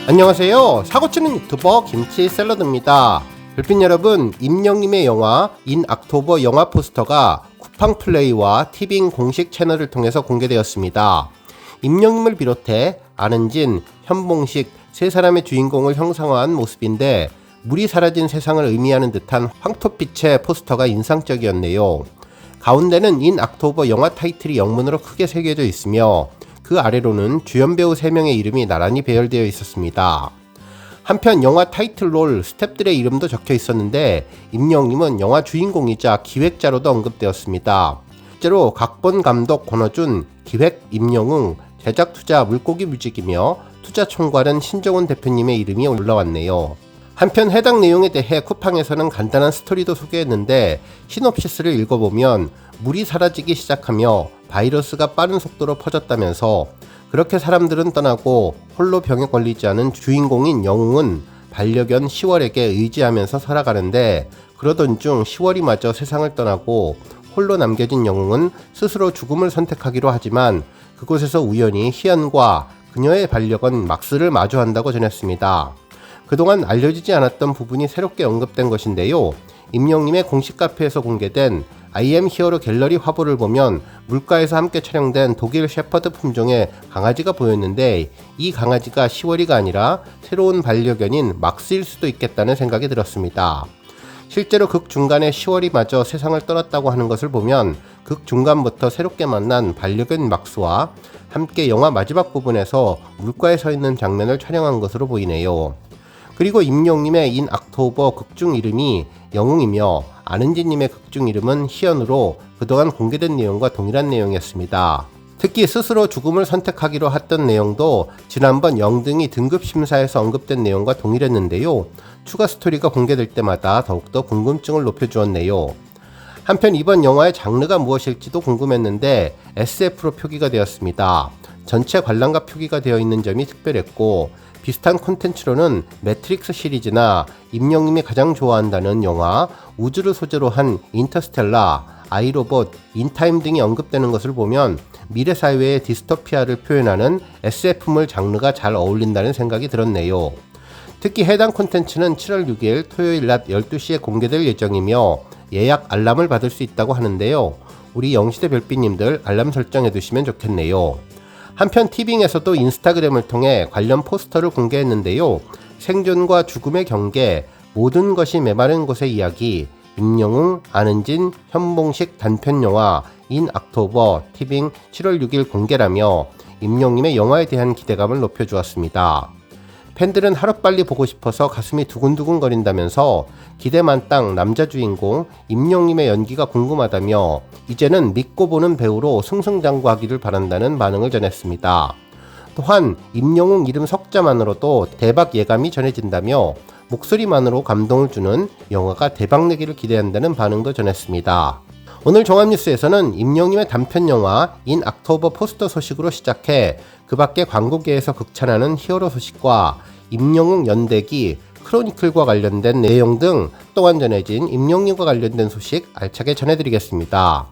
안녕하세요. 사고치는 유튜버 김치샐러드입니다. 별빛 여러분, 임영님의 영화 인 옥토버 영화 포스터가 쿠팡플레이와 티빙 공식 채널을 통해서 공개되었습니다. 임영님을 비롯해 안은진, 현봉식 세 사람의 주인공을 형상화한 모습인데 물이 사라진 세상을 의미하는 듯한 황토빛의 포스터가 인상적이었네요. 가운데는 인 옥토버 영화 타이틀이 영문으로 크게 새겨져 있으며 그 아래로는 주연 배우 3명의 이름이 나란히 배열되어 있었습니다. 한편 영화 타이틀롤 스탭들의 이름도 적혀 있었는데 임영님은 영화 주인공이자 기획자로도 언급되었습니다. 실제로 각본 감독 권어준, 기획 임영웅, 제작 투자 물고기 뮤직이며 투자 총괄은 신정훈 대표님의 이름이 올라왔네요. 한편 해당 내용에 대해 쿠팡에서는 간단한 스토리도 소개했는데 시놉시스를 읽어보면 물이 사라지기 시작하며 바이러스가 빠른 속도로 퍼졌다면서 그렇게 사람들은 떠나고 홀로 병에 걸리지 않은 주인공인 영웅은 반려견 10월에게 의지하면서 살아가는데 그러던 중 10월이 마저 세상을 떠나고 홀로 남겨진 영웅은 스스로 죽음을 선택하기로 하지만 그곳에서 우연히 희연과 그녀의 반려견 막스를 마주한다고 전했습니다. 그동안 알려지지 않았던 부분이 새롭게 언급된 것인데요. 임영님의 공식 카페에서 공개된 I am 히어로 갤러리 화보를 보면 물가에서 함께 촬영된 독일 셰퍼드 품종의 강아지가 보였는데 이 강아지가 10월이가 아니라 새로운 반려견인 막스일 수도 있겠다는 생각이 들었습니다. 실제로 극 중간에 10월이 마저 세상을 떠났다고 하는 것을 보면 극 중간부터 새롭게 만난 반려견 막스와 함께 영화 마지막 부분에서 물가에 서 있는 장면을 촬영한 것으로 보이네요. 그리고 임영님의 인 옥토버 극중 이름이 영웅이며 안은지님의 극중 이름은 희연으로 그동안 공개된 내용과 동일한 내용이었습니다. 특히 스스로 죽음을 선택하기로 했던 내용도 지난번 영등이 등급심사에서 언급된 내용과 동일했는데요. 추가 스토리가 공개될 때마다 더욱더 궁금증을 높여주었네요. 한편 이번 영화의 장르가 무엇일지도 궁금했는데 SF로 표기가 되었습니다. 전체 관람가 표기가 되어 있는 점이 특별했고 비슷한 콘텐츠로는 매트릭스 시리즈나 임영님이 가장 좋아한다는 영화 우주를 소재로 한 인터스텔라, 아이로봇, 인타임 등이 언급되는 것을 보면 미래 사회의 디스토피아를 표현하는 SF물 장르가 잘 어울린다는 생각이 들었네요. 특히 해당 콘텐츠는 7월 6일 토요일 낮 12시에 공개될 예정이며 예약 알람을 받을 수 있다고 하는데요. 우리 영시대 별빛님들 알람 설정해 두시면 좋겠네요. 한편 티빙에서도 인스타그램을 통해 관련 포스터를 공개했는데요. 생존과 죽음의 경계, 모든 것이 메마른 곳의 이야기, 임영웅, 안은진, 현봉식 단편영화 인 옥토버 티빙 7월 6일 공개라며 임영님의 영화에 대한 기대감을 높여주었습니다. 팬들은 하루빨리 보고 싶어서 가슴이 두근두근 거린다면서 기대 만땅 남자 주인공 임영님의 연기가 궁금하다며 이제는 믿고 보는 배우로 승승장구하기를 바란다는 반응을 전했습니다. 또한 임영웅 이름 석자만으로도 대박 예감이 전해진다며 목소리만으로 감동을 주는 영화가 대박내기를 기대한다는 반응도 전했습니다. 오늘 종합뉴스에서는 임영님의 단편영화 인 옥토버 포스터 소식으로 시작해 그 밖에 광고계에서 극찬하는 히어로 소식과 임영웅 연대기, 크로니클과 관련된 내용 등 또한 전해진 임영님과 관련된 소식 알차게 전해드리겠습니다.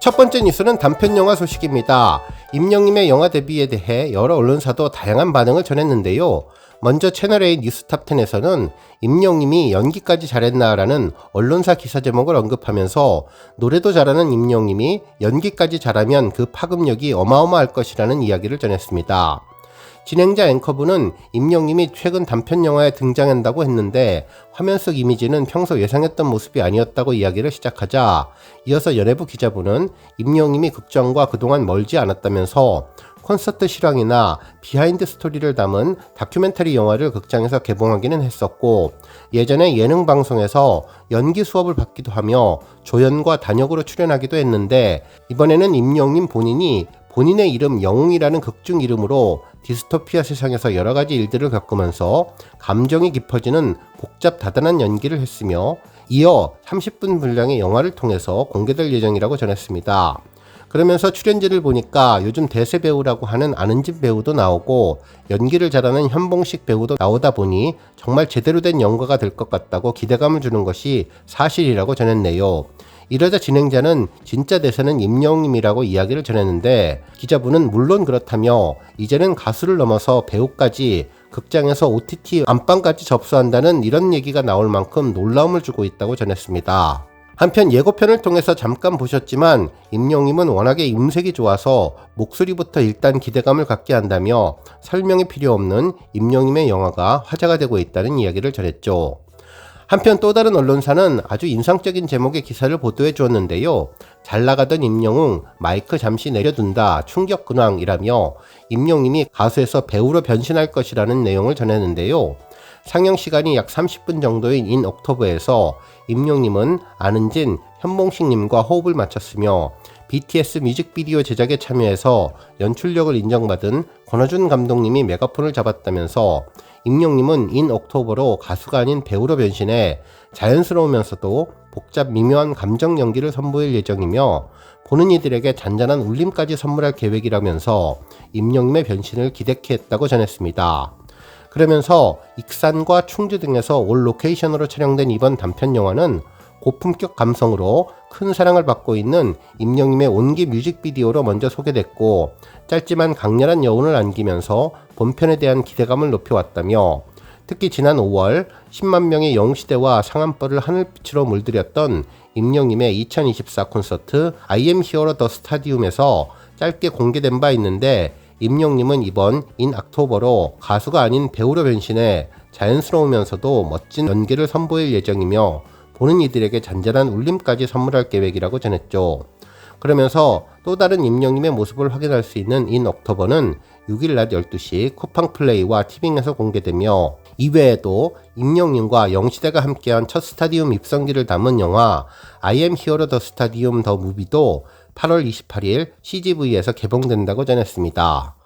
첫 번째 뉴스는 단편영화 소식입니다. 임영님의 영화 데뷔에 대해 여러 언론사도 다양한 반응을 전했는데요. 먼저 채널A 뉴스탑10에서는 임영님이 연기까지 잘했나라는 언론사 기사 제목을 언급하면서 노래도 잘하는 임영님이 연기까지 잘하면 그 파급력이 어마어마할 것이라는 이야기를 전했습니다. 진행자 앵커분은 임영님이 최근 단편영화에 등장한다고 했는데 화면 속 이미지는 평소 예상했던 모습이 아니었다고 이야기를 시작하자 이어서 연예부 기자분은 임영님이 극장과 그동안 멀지 않았다면서 콘서트 실황이나 비하인드 스토리를 담은 다큐멘터리 영화를 극장에서 개봉하기는 했었고 예전에 예능 방송에서 연기 수업을 받기도 하며 조연과 단역으로 출연하기도 했는데 이번에는 임영님 본인이 본인의 이름 영웅이라는 극중 이름으로 디스토피아 세상에서 여러가지 일들을 겪으면서 감정이 깊어지는 복잡 다단한 연기를 했으며 이어 30분 분량의 영화를 통해서 공개될 예정이라고 전했습니다. 그러면서 출연진을 보니까 요즘 대세 배우라고 하는 안은진 배우도 나오고 연기를 잘하는 현봉식 배우도 나오다 보니 정말 제대로 된 영화가 될 것 같다고 기대감을 주는 것이 사실이라고 전했네요. 이러자 진행자는 진짜 대세는 임영웅님이라고 이야기를 전했는데, 기자분은 물론 그렇다며 이제는 가수를 넘어서 배우까지 극장에서 OTT 안방까지 접수한다는 이런 얘기가 나올 만큼 놀라움을 주고 있다고 전했습니다. 한편 예고편을 통해서 잠깐 보셨지만 임영웅님은 워낙에 음색이 좋아서 목소리부터 일단 기대감을 갖게 한다며 설명이 필요 없는 임영웅님의 영화가 화제가 되고 있다는 이야기를 전했죠. 한편 또 다른 언론사는 아주 인상적인 제목의 기사를 보도해 주었는데요. 잘 나가던 임영웅 마이크 잠시 내려둔다 충격 근황이라며 임영웅님이 가수에서 배우로 변신할 것이라는 내용을 전했는데요. 상영 시간이 약 30분 정도인 인 옥토버에서 임영웅님은 안은진, 현봉식님과 호흡을 맞췄으며 BTS 뮤직비디오 제작에 참여해서 연출력을 인정받은 권호준 감독님이 메가폰을 잡았다면서 임영웅님은 인 옥토버로 가수가 아닌 배우로 변신해 자연스러우면서도 복잡 미묘한 감정 연기를 선보일 예정이며 보는 이들에게 잔잔한 울림까지 선물할 계획이라면서 임영웅님의 변신을 기대케 했다고 전했습니다. 그러면서 익산과 충주 등에서 올 로케이션으로 촬영된 이번 단편 영화는 고품격 감성으로 큰 사랑을 받고 있는 임영웅님의 온기 뮤직비디오로 먼저 소개됐고 짧지만 강렬한 여운을 안기면서 본편에 대한 기대감을 높여왔다며 특히 지난 5월 10만 명의 영웅시대와 상암벌을 하늘빛으로 물들였던 임영웅님의 2024 콘서트 I am hero the stadium에서 짧게 공개된 바 있는데 임영웅님은 이번 인 옥토버로 가수가 아닌 배우로 변신해 자연스러우면서도 멋진 연기를 선보일 예정이며 보는 이들에게 잔잔한 울림까지 선물할 계획이라고 전했죠. 그러면서 또 다른 임영웅님의 모습을 확인할 수 있는 인 옥토버는 6일 낮 12시 쿠팡 플레이와 티빙에서 공개되며 이외에도 임영웅님과 영시대가 함께한 첫 스타디움 입성기를 담은 영화 I am hero the stadium the movie도 8월 28일 CGV에서 개봉된다고 전했습니다.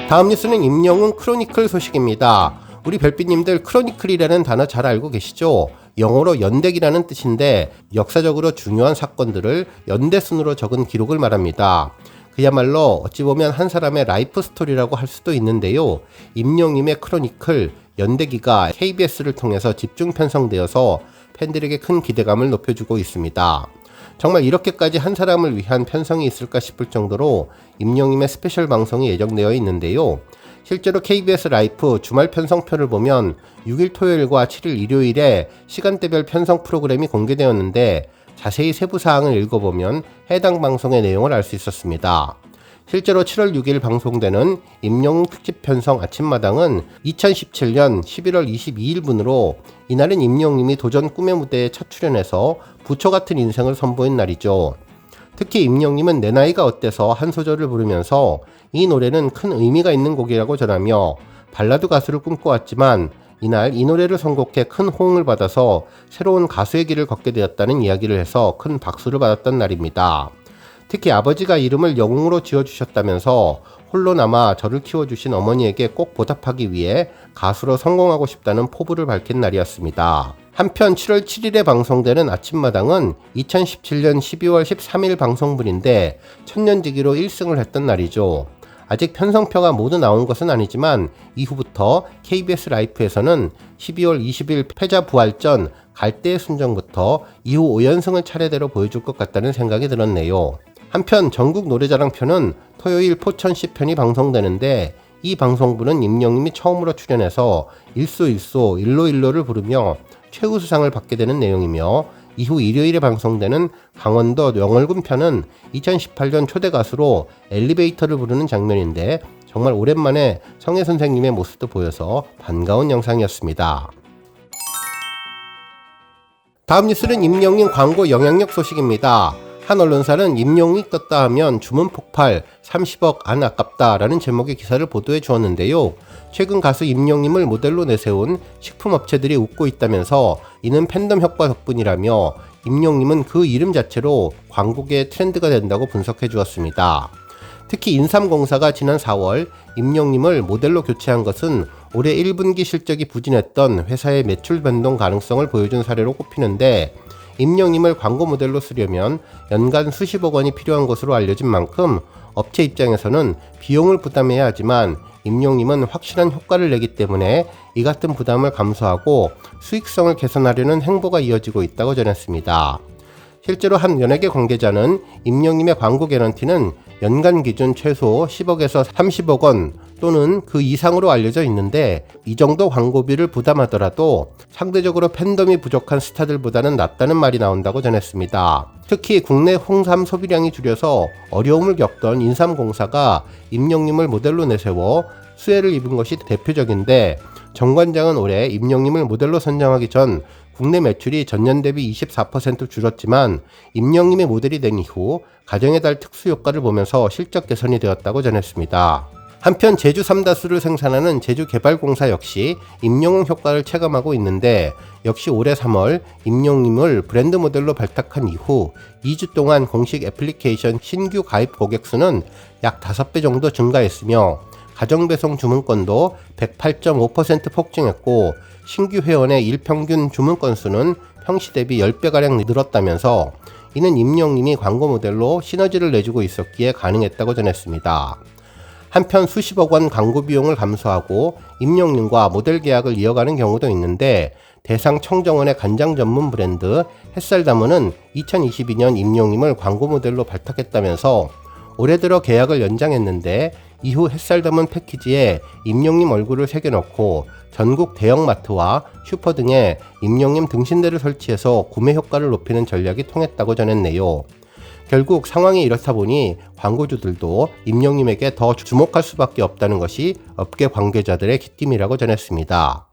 다음 뉴스는 임영웅 크로니클 소식입니다. 우리 별빛님들 크로니클이라는 단어 잘 알고 계시죠? 영어로 연대기라는 뜻인데 역사적으로 중요한 사건들을 연대순으로 적은 기록을 말합니다. 그야말로 어찌 보면 한 사람의 라이프 스토리라고 할 수도 있는데요. 임영웅님의 크로니클 연대기가 KBS를 통해서 집중 편성되어서 팬들에게 큰 기대감을 높여주고 있습니다. 정말 이렇게까지 한 사람을 위한 편성이 있을까 싶을 정도로 임영웅님의 스페셜 방송이 예정되어 있는데요. 실제로 KBS 라이프 주말 편성표를 보면 6일 토요일과 7일 일요일에 시간대별 편성 프로그램이 공개되었는데 자세히 세부 사항을 읽어보면 해당 방송의 내용을 알 수 있었습니다. 실제로 7월 6일 방송되는 임영웅 특집 편성 아침마당은 2017년 11월 22일분으로 이날은 임영웅님이 도전 꿈의 무대에 첫 출연해서 부처 같은 인생을 선보인 날이죠. 특히 임영웅님은 내 나이가 어때서 한 소절을 부르면서 이 노래는 큰 의미가 있는 곡이라고 전하며 발라드 가수를 꿈꿔왔지만 이날 이 노래를 선곡해 큰 호응을 받아서 새로운 가수의 길을 걷게 되었다는 이야기를 해서 큰 박수를 받았던 날입니다. 특히 아버지가 이름을 영웅으로 지어주셨다면서 홀로 남아 저를 키워주신 어머니에게 꼭 보답하기 위해 가수로 성공하고 싶다는 포부를 밝힌 날이었습니다. 한편 7월 7일에 방송되는 아침마당은 2017년 12월 13일 방송분인데 천년지기로 1승을 했던 날이죠. 아직 편성표가 모두 나온 것은 아니지만 이후부터 KBS 라이프에서는 12월 20일 패자부활전 갈대의 순정부터 이후 5연승을 차례대로 보여줄 것 같다는 생각이 들었네요. 한편 전국 노래자랑표는 토요일 포천 시편이 방송되는데 이 방송부는 임영웅님이 처음으로 출연해서 일소일소 일로일로를 부르며 최우수상을 받게 되는 내용이며 이후 일요일에 방송되는 강원도 영월군 편은 2018년 초대 가수로 엘리베이터를 부르는 장면인데 정말 오랜만에 성혜 선생님의 모습도 보여서 반가운 영상이었습니다. 다음 뉴스는 임영웅 광고 영향력 소식입니다. 한 언론사는 임영웅이 떴다 하면 주문 폭발 30억 안 아깝다 라는 제목의 기사를 보도해 주었는데요. 최근 가수 임영웅님을 모델로 내세운 식품업체들이 웃고 있다면서 이는 팬덤 효과 덕분이라며 임영웅님은 그 이름 자체로 광고계의 트렌드가 된다고 분석해 주었습니다. 특히 인삼공사가 지난 4월 임영웅님을 모델로 교체한 것은 올해 1분기 실적이 부진했던 회사의 매출 변동 가능성을 보여준 사례로 꼽히는데 임영웅님을 광고 모델로 쓰려면 연간 수십억 원이 필요한 것으로 알려진 만큼 업체 입장에서는 비용을 부담해야 하지만 임용님은 확실한 효과를 내기 때문에 이 같은 부담을 감수하고 수익성을 개선하려는 행보가 이어지고 있다고 전했습니다. 실제로 한 연예계 관계자는 임용님의 광고 개런티는 연간 기준 최소 10억에서 30억 원 또는 그 이상으로 알려져 있는데 이 정도 광고비를 부담하더라도 상대적으로 팬덤이 부족한 스타들보다는 낫다는 말이 나온다고 전했습니다. 특히 국내 홍삼 소비량이 줄여서 어려움을 겪던 인삼공사가 임용님을 모델로 내세워 수혜를 입은 것이 대표적인데 정 관장은 올해 임용님을 모델로 선정하기 전 국내 매출이 전년 대비 24% 줄었지만 임영님의 모델이 된 이후 가정의 달 특수 효과를 보면서 실적 개선이 되었다고 전했습니다. 한편 제주 삼다수를 생산하는 제주개발공사 역시 임영웅 효과를 체감하고 있는데 역시 올해 3월 임영님을 브랜드 모델로 발탁한 이후 2주 동안 공식 애플리케이션 신규 가입 고객 수는 약 5배 정도 증가했으며 가정배송 주문건도 108.5% 폭증했고 신규 회원의 일평균 주문 건수는 평시 대비 10배가량 늘었다면서 이는 임영님이 광고 모델로 시너지를 내주고 있었기에 가능했다고 전했습니다. 한편 수십억 원 광고 비용을 감수하고 임영님과 모델 계약을 이어가는 경우도 있는데 대상 청정원의 간장 전문 브랜드 햇살다문은 2022년 임영님을 광고 모델로 발탁했다면서 올해 들어 계약을 연장했는데 이후 햇살 담은 패키지에 임영님 얼굴을 새겨넣고 전국 대형마트와 슈퍼 등에 임영님 등신대를 설치해서 구매 효과를 높이는 전략이 통했다고 전했네요. 결국 상황이 이렇다 보니 광고주들도 임영님에게 더 주목할 수밖에 없다는 것이 업계 관계자들의 기쁨이라고 전했습니다.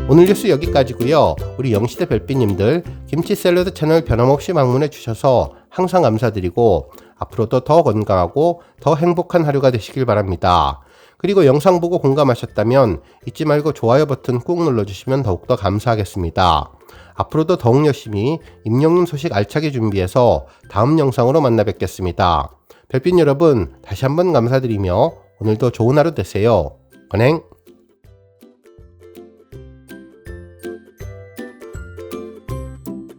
오늘 뉴스 여기까지고요. 우리 영시대 별빛님들 김치 샐러드 채널 변함없이 방문해 주셔서 항상 감사드리고 앞으로도 더 건강하고 더 행복한 하루가 되시길 바랍니다. 그리고 영상 보고 공감하셨다면 잊지 말고 좋아요 버튼 꾹 눌러주시면 더욱더 감사하겠습니다. 앞으로도 더욱 열심히 임영님 소식 알차게 준비해서 다음 영상으로 만나 뵙겠습니다. 별빛 여러분 다시 한번 감사드리며 오늘도 좋은 하루 되세요. 건행!